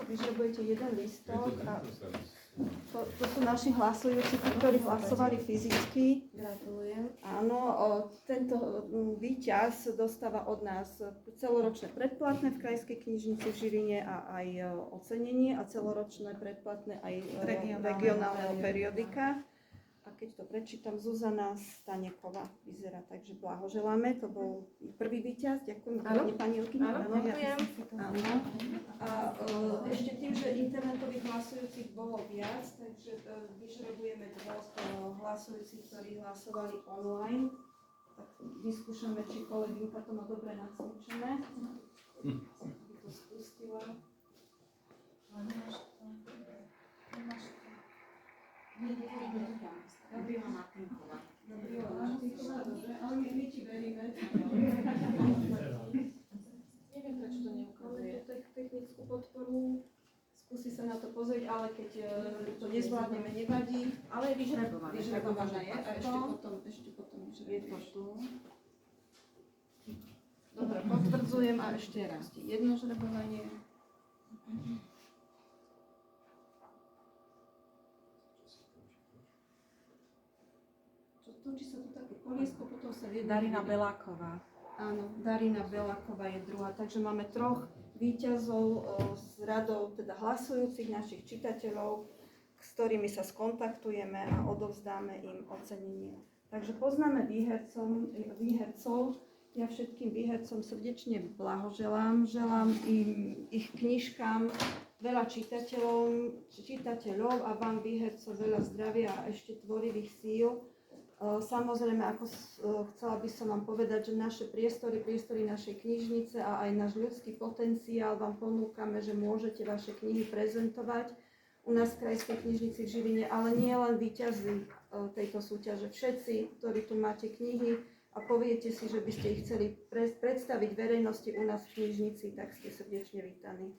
vyžrebujete jeden listok a to sú naši hlasujúci, ktorí hlasovali fyzicky. Gratulujem. Áno, tento víťaz dostáva od nás celoročné predplatné v Krajskej knižnici v Žiline a aj ocenenie a celoročné predplatné aj regionálneho periodika. A keď to prečítam, Zuzana Staneková vyzerá, takže blahoželáme. To bol prvý víťaz. Ďakujem pani Ilkina. Áno, ďakujem. Áno. A ešte tým, že internetových hlasujúcich bolo viac, takže vyžrebujeme dvoch hlasujúcich, ktorí hlasovali online. Tak vyskúšame, či kolegynka to má dobre nacvičené. Aby to spustila. Gabriela Martinková. Gabriela Martinková, dobre, ale my ti veríme. Neviem, prečo to neukazuje. Máme tu technickú podporu, skúsi sa na to pozrieť, ale keď to nezvládneme, nevadí. Ale je vyžrebované. Vyžrebované je a ešte potom je to tu. Dobre, potvrdzujem a ešte raz. Jedno žrebovanie. Točí sa tu také koliesko, potom sa vie Darina Beláková. Áno, Darina Beláková je druhá, takže máme troch víťazov s radou teda hlasujúcich našich čitateľov, s ktorými sa skontaktujeme a odovzdáme im ocenenie. Takže poznáme výhercov. Ja všetkým výhercom srdečne blahoželám. Želám im ich knižkám veľa čitateľov a vám výhercov veľa zdravia a ešte tvorivých síl. Samozrejme, chcela by som vám povedať, že naše priestory našej knižnice a aj náš ľudský potenciál vám ponúkame, že môžete vaše knihy prezentovať u nás v Krajskej knižnici v Žiline, ale nie len víťazi tejto súťaže. Všetci, ktorí tu máte knihy a poviete si, že by ste ich chceli predstaviť verejnosti u nás v knižnici, tak ste srdečne vítaní.